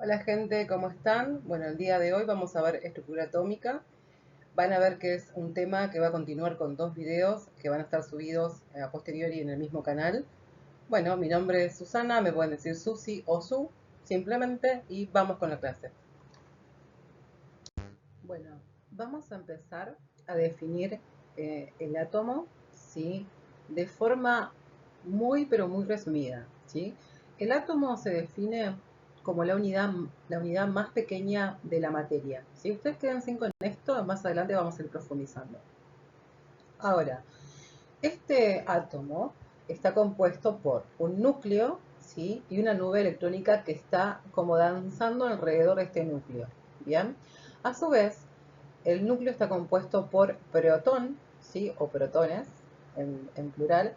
Hola gente, ¿cómo están? Bueno, el día de hoy vamos a ver estructura atómica. Van a ver que es un tema que va a continuar con dos videos que van a estar subidos a posteriori en el mismo canal. Bueno, mi nombre es Susana, me pueden decir Susi o Su, simplemente, y vamos con la clase. Bueno, vamos a empezar a definir el átomo, ¿sí? De forma muy, pero muy resumida, ¿sí? El átomo se define como la unidad más pequeña de la materia, ¿sí? Ustedes quédense con esto, más adelante vamos a ir profundizando. Ahora, este átomo está compuesto por un núcleo, ¿sí? Y una nube electrónica que está como danzando alrededor de este núcleo, ¿bien? A su vez, el núcleo está compuesto por protón, ¿sí? O protones, en plural,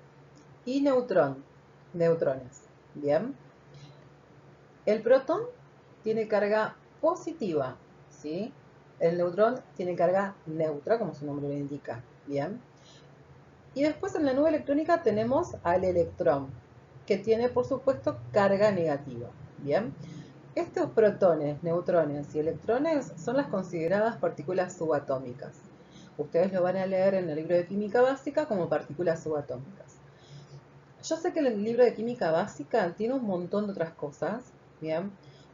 y neutrones. Bien. El protón tiene carga positiva, ¿sí? El neutrón tiene carga neutra, como su nombre lo indica. Bien. Y después en la nube electrónica tenemos al electrón, que tiene por supuesto carga negativa. Bien. Estos protones, neutrones y electrones son las consideradas partículas subatómicas. Ustedes lo van a leer en el libro de química básica como partículas subatómicas. Yo sé que el libro de química básica tiene un montón de otras cosas, ¿bien?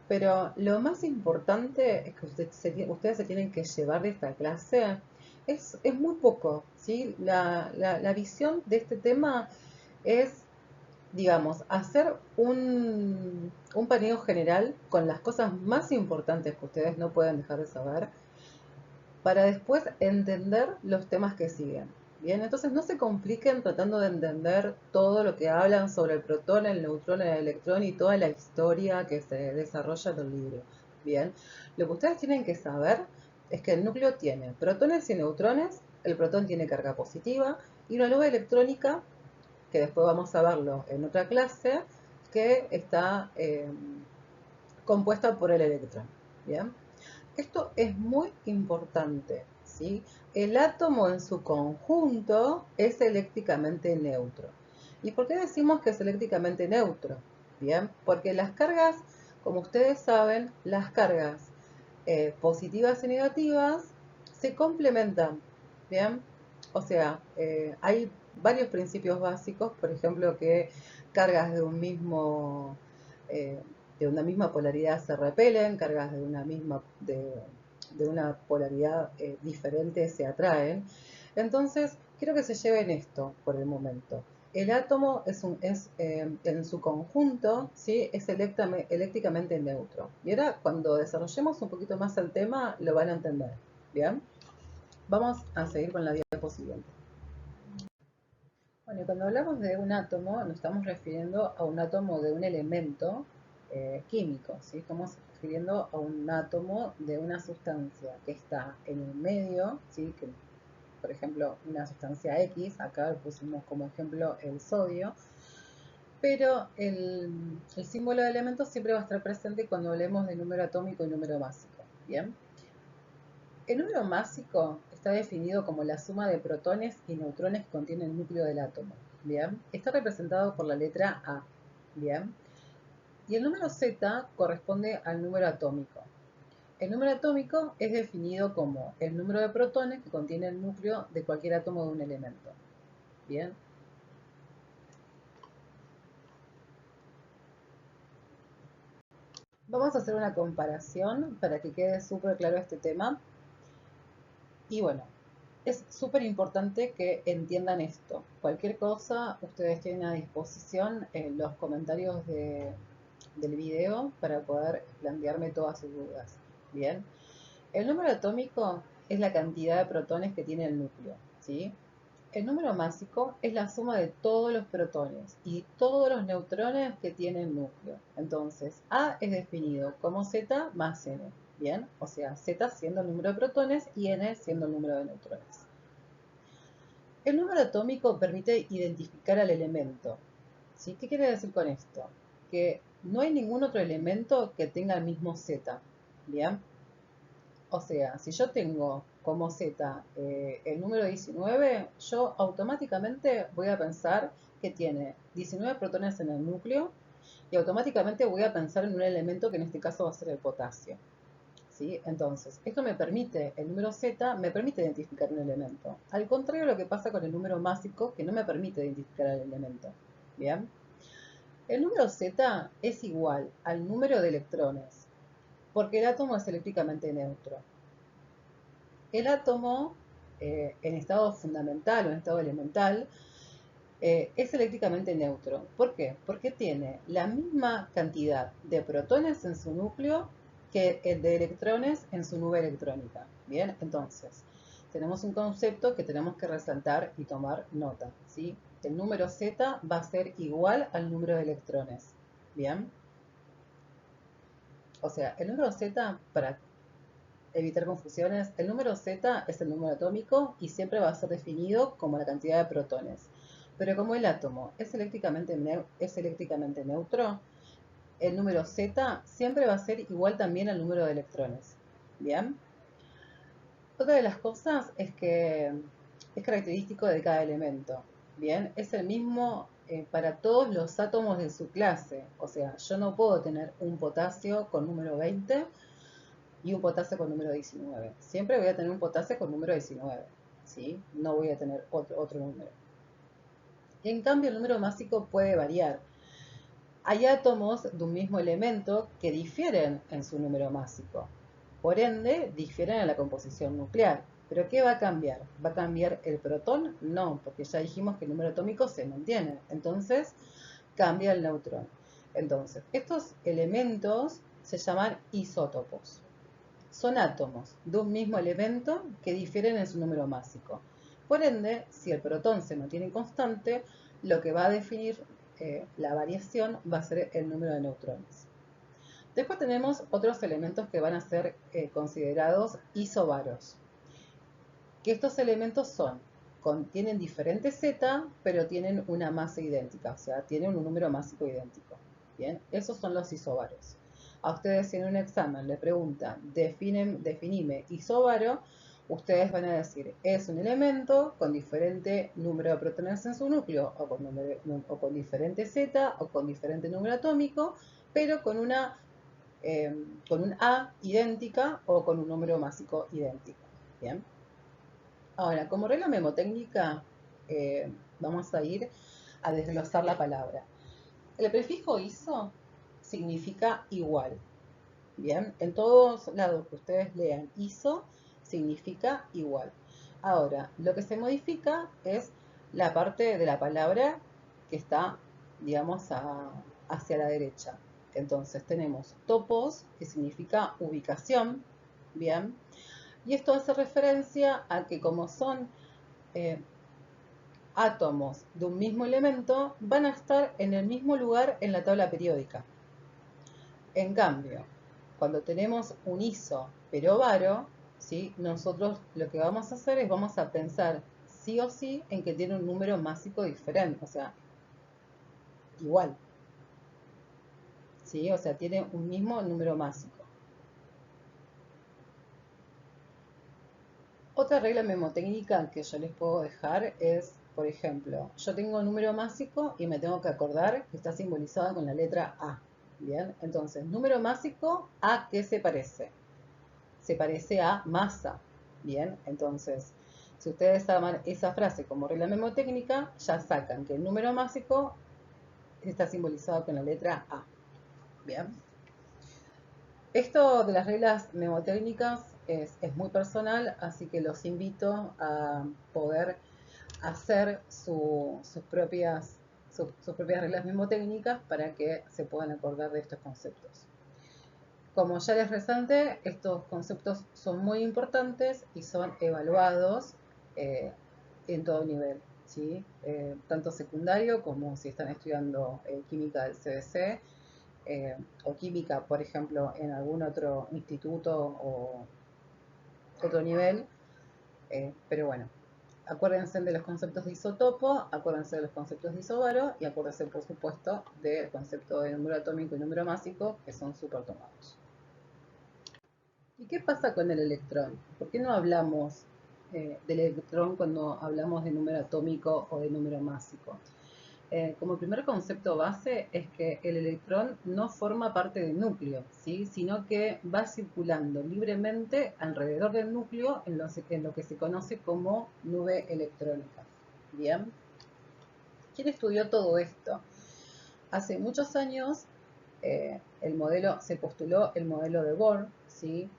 Pero lo más importante es que ustedes se tienen que llevar de esta clase es muy poco, ¿sí? La visión de este tema es, digamos, hacer un paneo general con las cosas más importantes que ustedes no pueden dejar de saber para después entender los temas que siguen. Bien, entonces no se compliquen tratando de entender todo lo que hablan sobre el protón, el neutrón, el electrón y toda la historia que se desarrolla en el libro. Bien, lo que ustedes tienen que saber es que el núcleo tiene protones y neutrones, el protón tiene carga positiva y una nube electrónica, que después vamos a verlo en otra clase, que está compuesta por el electrón. Bien. Esto es muy importante, ¿sí? El átomo en su conjunto es eléctricamente neutro. ¿Y por qué decimos que es eléctricamente neutro? Bien, porque las cargas, como ustedes saben, las cargas positivas y negativas se complementan, ¿bien? O sea, hay varios principios básicos, por ejemplo, que cargas eh, de una misma polaridad se repelen, cargas de una polaridad diferente se atraen. Entonces, quiero que se lleven esto por el momento. El átomo en su conjunto, ¿sí? Es eléctricamente neutro. Y ahora, cuando desarrollemos un poquito más el tema, lo van a entender. ¿Bien? Vamos a seguir con la diapositiva siguiente. Bueno, y cuando hablamos de un átomo, nos estamos refiriendo a un átomo de un elemento químico, ¿sí? Estamos refiriendo a un átomo de una sustancia que está en el medio, ¿sí? Que, por ejemplo, una sustancia X, acá lo pusimos como ejemplo el sodio, pero el símbolo de elemento siempre va a estar presente cuando hablemos de número atómico y número másico, ¿bien? El número másico está definido como la suma de protones y neutrones que contiene el núcleo del átomo, ¿bien? Está representado por la letra A, ¿bien? Y el número Z corresponde al número atómico. El número atómico es definido como el número de protones que contiene el núcleo de cualquier átomo de un elemento, ¿bien? Vamos a hacer una comparación para que quede súper claro este tema. Y bueno, es súper importante que entiendan esto. Cualquier cosa, ustedes tienen a disposición los comentarios del video para poder plantearme todas sus dudas. Bien, el número atómico es la cantidad de protones que tiene el núcleo, ¿sí? El número másico es la suma de todos los protones y todos los neutrones que tiene el núcleo. Entonces, A es definido como Z más N. Bien, o sea, Z siendo el número de protones y N siendo el número de neutrones. El número atómico permite identificar al elemento. ¿Sí? ¿Qué quiere decir con esto? Que no hay ningún otro elemento que tenga el mismo Z. ¿Bien? O sea, si yo tengo como Z el número 19, yo automáticamente voy a pensar que tiene 19 protones en el núcleo y automáticamente voy a pensar en un elemento que en este caso va a ser el potasio. ¿Sí? Entonces, esto me permite, el número Z me permite identificar un elemento. Al contrario de lo que pasa con el número másico, que no me permite identificar el elemento. ¿Bien? El número Z es igual al número de electrones, porque el átomo es eléctricamente neutro. El átomo, en estado fundamental o en estado elemental, es eléctricamente neutro. ¿Por qué? Porque tiene la misma cantidad de protones en su núcleo que el de electrones en su nube electrónica. Bien, entonces, tenemos un concepto que tenemos que resaltar y tomar nota, ¿sí? El número Z va a ser igual al número de electrones. Bien. O sea, el número Z, para evitar confusiones, el número Z es el número atómico y siempre va a ser definido como la cantidad de protones. Pero como el átomo es eléctricamente neutro, el número Z siempre va a ser igual también al número de electrones. ¿Bien? Otra de las cosas es que es característico de cada elemento. Bien, es el mismo para todos los átomos de su clase. O sea, yo no puedo tener un potasio con número 20 y un potasio con número 19. Siempre voy a tener un potasio con número 19. ¿Sí? No voy a tener otro número. En cambio, el número másico puede variar. Hay átomos de un mismo elemento que difieren en su número másico. Por ende, difieren en la composición nuclear. ¿Pero qué va a cambiar? ¿Va a cambiar el protón? No, porque ya dijimos que el número atómico se mantiene. Entonces, cambia el neutrón. Entonces, estos elementos se llaman isótopos. Son átomos de un mismo elemento que difieren en su número másico. Por ende, si el protón se mantiene constante, lo que va a definir la variación va a ser el número de neutrones. Después tenemos otros elementos que van a ser considerados isobaros. Que estos elementos tienen diferentes Z, pero tienen una masa idéntica, o sea, tienen un número másico idéntico. Bien, esos son los isobaros. A ustedes si en un examen le preguntan, definime isobaro, ustedes van a decir, es un elemento con diferente número de protones en su núcleo, o con diferente Z, o con diferente número atómico, pero con con un A idéntica o con un número másico idéntico. Bien. Ahora, como regla memotécnica, vamos a ir a desglosar la palabra. El prefijo iso significa igual. Bien, en todos lados que ustedes lean iso significa igual. Ahora, lo que se modifica es la parte de la palabra que está, digamos, hacia la derecha. Entonces tenemos topos, que significa ubicación, bien, y esto hace referencia a que como son eh, átomos de un mismo elemento, van a estar en el mismo lugar en la tabla periódica. En cambio, cuando tenemos un iso pero varo, ¿sí? Nosotros lo que vamos a hacer es vamos a pensar sí o sí en que tiene un número másico diferente, o sea, igual. ¿Sí? O sea, tiene un mismo número másico. Otra regla memotécnica que yo les puedo dejar es, por ejemplo, yo tengo un número másico y me tengo que acordar que está simbolizado con la letra A. Bien, entonces, número másico, ¿a qué se parece? Se parece a masa. Bien, entonces, si ustedes aman esa frase como regla memotécnica, ya sacan que el número másico está simbolizado con la letra A. Bien. Esto de las reglas mnemotécnicas es muy personal, así que los invito a poder hacer sus propias reglas mnemotécnicas para que se puedan acordar de estos conceptos. Como ya les resalté, estos conceptos son muy importantes y son evaluados en todo nivel, ¿sí? Tanto secundario como si están estudiando química del CBC, o química, por ejemplo, en algún otro instituto o otro nivel. Pero bueno, acuérdense de los conceptos de isotopo, acuérdense de los conceptos de isobaro y acuérdense, por supuesto, del concepto de número atómico y número másico, que son súper tomados. ¿Y qué pasa con el electrón? ¿Por qué no hablamos del electrón cuando hablamos de número atómico o de número másico? como primer concepto base es que el electrón no forma parte del núcleo, ¿sí? Sino que va circulando libremente alrededor del núcleo en lo que se conoce como nube electrónica. Bien, ¿quién estudió todo esto? Hace muchos años se postuló el modelo de Bohr, ¿sí?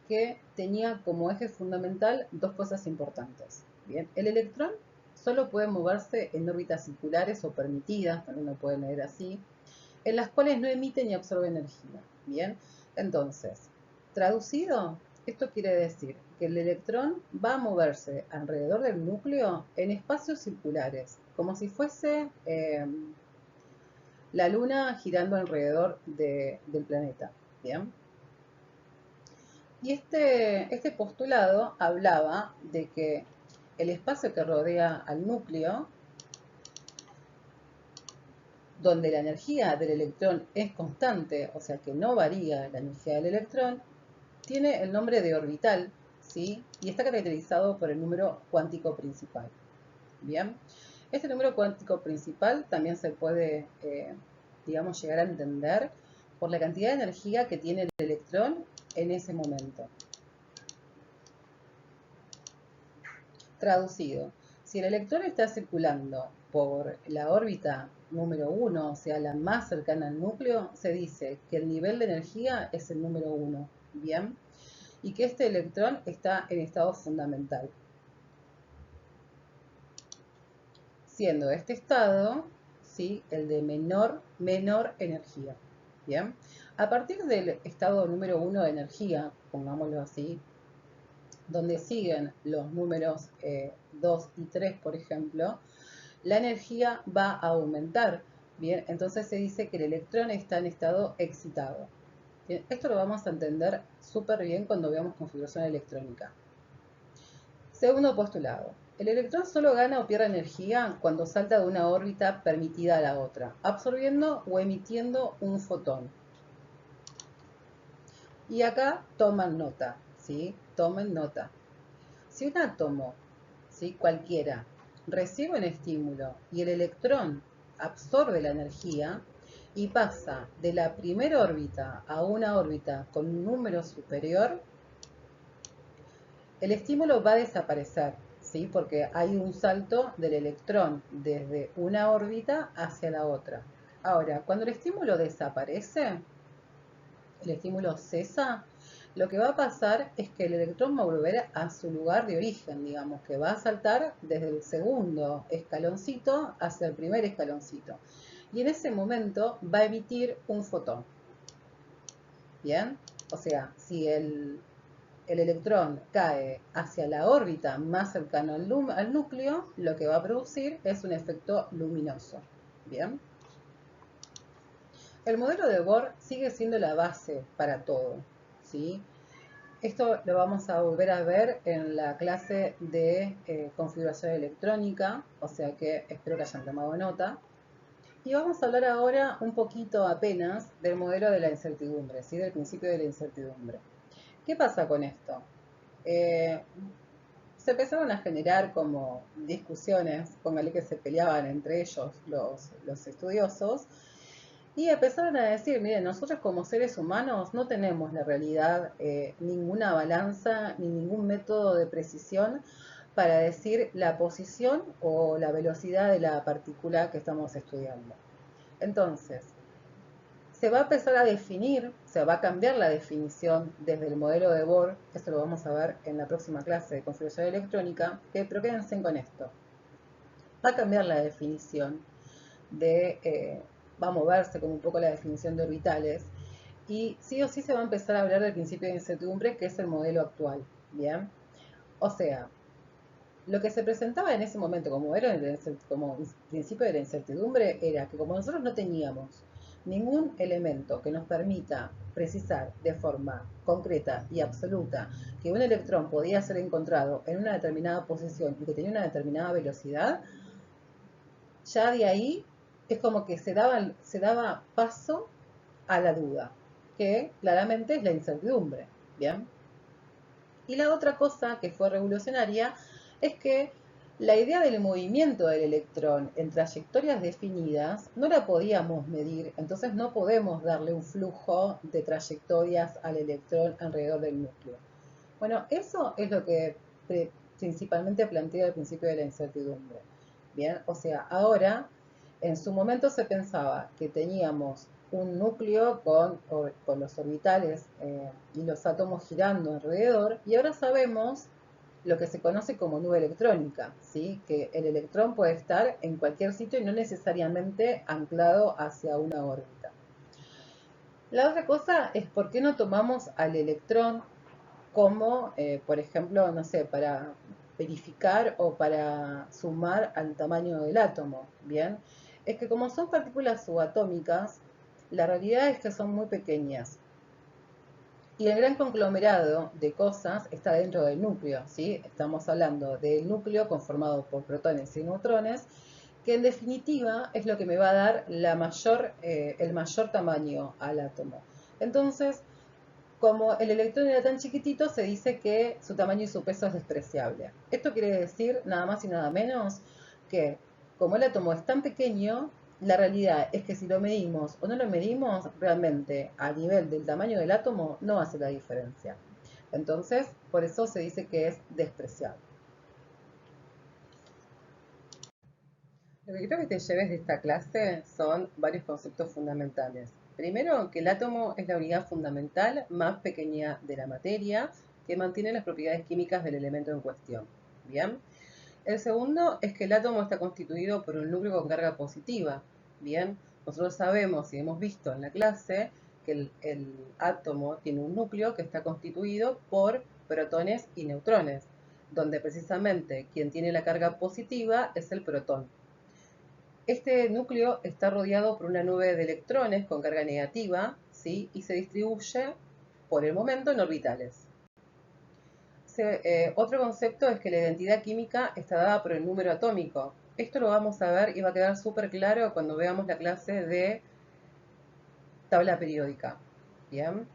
Que tenía como eje fundamental dos cosas importantes. Bien, el electrón solo puede moverse en órbitas circulares o permitidas, también lo pueden leer así, en las cuales no emite ni absorbe energía. Bien, entonces, traducido, esto quiere decir que el electrón va a moverse alrededor del núcleo en espacios circulares, como si fuese la Luna girando alrededor del planeta. Bien. Y este postulado hablaba de que el espacio que rodea al núcleo, donde la energía del electrón es constante, o sea que no varía la energía del electrón, tiene el nombre de orbital, ¿sí? Y está caracterizado por el número cuántico principal. Bien, este número cuántico principal también se puede, digamos, llegar a entender por la cantidad de energía que tiene el electrón en ese momento. Traducido, si el electrón está circulando por la órbita número 1, o sea, la más cercana al núcleo, se dice que el nivel de energía es el número 1, ¿bien? Y que este electrón está en estado fundamental, siendo este estado, ¿sí?, el de menor energía, ¿bien? A partir del estado número 1 de energía, pongámoslo así, donde siguen los números 2 y 3, por ejemplo, la energía va a aumentar. Bien, entonces se dice que el electrón está en estado excitado. Bien, esto lo vamos a entender súper bien cuando veamos configuración electrónica. Segundo postulado. El electrón solo gana o pierde energía cuando salta de una órbita permitida a la otra, absorbiendo o emitiendo un fotón. Y acá toman nota, ¿sí? Tomen nota. Si un átomo, ¿sí?, cualquiera, recibe un estímulo y el electrón absorbe la energía y pasa de la primera órbita a una órbita con un número superior, el estímulo va a desaparecer, ¿sí?, porque hay un salto del electrón desde una órbita hacia la otra. Ahora, cuando el estímulo desaparece, el estímulo cesa, lo que va a pasar es que el electrón va a volver a su lugar de origen, digamos, que va a saltar desde el segundo escaloncito hacia el primer escaloncito. Y en ese momento va a emitir un fotón. ¿Bien? O sea, si el electrón cae hacia la órbita más cercana al núcleo, lo que va a producir es un efecto luminoso. ¿Bien? El modelo de Bohr sigue siendo la base para todo, ¿sí? Esto lo vamos a volver a ver en la clase de configuración electrónica, o sea que espero que hayan tomado nota. Y vamos a hablar ahora un poquito apenas del modelo de la incertidumbre, ¿sí?, del principio de la incertidumbre. ¿Qué pasa con esto? Eh, Se empezaron a generar como discusiones, póngale que se peleaban entre ellos los estudiosos, y empezaron a decir, miren, nosotros como seres humanos no tenemos la realidad, ninguna balanza ni ningún método de precisión para decir la posición o la velocidad de la partícula que estamos estudiando. Entonces, se va a empezar a definir, se va a cambiar la definición desde el modelo de Bohr, esto lo vamos a ver en la próxima clase de configuración electrónica, pero quédense con esto. Va a cambiar la definición va a moverse como un poco la definición de orbitales, y sí o sí se va a empezar a hablar del principio de incertidumbre, que es el modelo actual, ¿bien? O sea, lo que se presentaba en ese momento como principio de la incertidumbre era que como nosotros no teníamos ningún elemento que nos permita precisar de forma concreta y absoluta que un electrón podía ser encontrado en una determinada posición y que tenía una determinada velocidad, ya de ahí es como que se daba paso a la duda, que claramente es la incertidumbre, ¿bien? Y la otra cosa que fue revolucionaria es que La idea del movimiento del electrón en trayectorias definidas no la podíamos medir, entonces no podemos darle un flujo de trayectorias al electrón alrededor del núcleo. Bueno, eso es lo que principalmente plantea el principio de la incertidumbre. Bien, o sea, ahora, en su momento se pensaba que teníamos un núcleo con los orbitales y los átomos girando alrededor, y ahora sabemos lo que se conoce como nube electrónica, ¿sí? Que el electrón puede estar en cualquier sitio y no necesariamente anclado hacia una órbita. La otra cosa es por qué no tomamos al electrón como, por ejemplo, no sé, para verificar o para sumar al tamaño del átomo, ¿bien? Es que como son partículas subatómicas, la realidad es que son muy pequeñas. Y el gran conglomerado de cosas está dentro del núcleo, ¿sí? Estamos hablando del núcleo conformado por protones y neutrones, que en definitiva es lo que me va a dar el mayor tamaño al átomo. Entonces, como el electrón era tan chiquitito, se dice que su tamaño y su peso es despreciable. Esto quiere decir nada más y nada menos que como el átomo es tan pequeño, la realidad es que si lo medimos o no lo medimos, realmente a nivel del tamaño del átomo no hace la diferencia. Entonces, por eso se dice que es despreciable. Lo que quiero que te lleves de esta clase son varios conceptos fundamentales. Primero, que el átomo es la unidad fundamental más pequeña de la materia que mantiene las propiedades químicas del elemento en cuestión. Bien. El segundo es que el átomo está constituido por un núcleo con carga positiva. Bien. Nosotros sabemos y hemos visto en la clase que el átomo tiene un núcleo que está constituido por protones y neutrones, donde precisamente quien tiene la carga positiva es el protón. Este núcleo está rodeado por una nube de electrones con carga negativa, ¿sí? Y se distribuye por el momento en orbitales. Otro concepto es que la identidad química está dada por el número atómico. Esto lo vamos a ver y va a quedar súper claro cuando veamos la clase de tabla periódica. Bien,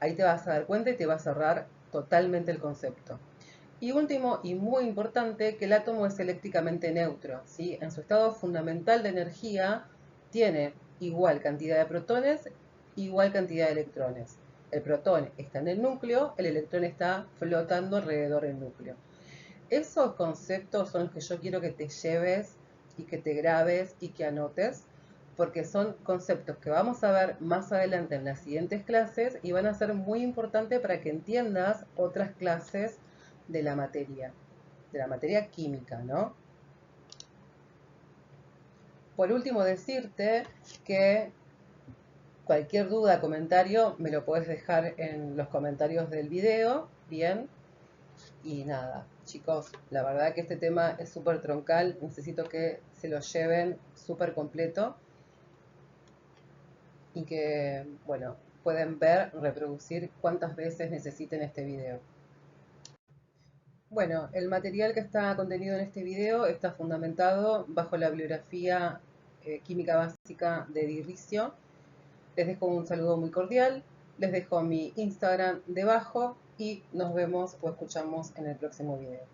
ahí te vas a dar cuenta y te va a cerrar totalmente el concepto. Y último y muy importante, que el átomo es eléctricamente neutro, ¿sí? En su estado fundamental de energía tiene igual cantidad de protones, igual cantidad de electrones. El protón está en el núcleo, el electrón está flotando alrededor del núcleo. Esos conceptos son los que yo quiero que te lleves y que te grabes y que anotes, porque son conceptos que vamos a ver más adelante en las siguientes clases y van a ser muy importantes para que entiendas otras clases de la materia química, ¿no? Por último, decirte que cualquier duda, comentario, me lo puedes dejar en los comentarios del video, ¿bien? Y nada, chicos, la verdad que este tema es súper troncal, necesito que se lo lleven súper completo y que, bueno, pueden ver, reproducir cuántas veces necesiten este video. Bueno, el material que está contenido en este video está fundamentado bajo la bibliografía química básica de Di Riccio. Les dejo un saludo muy cordial, les dejo mi Instagram debajo y nos vemos o escuchamos en el próximo video.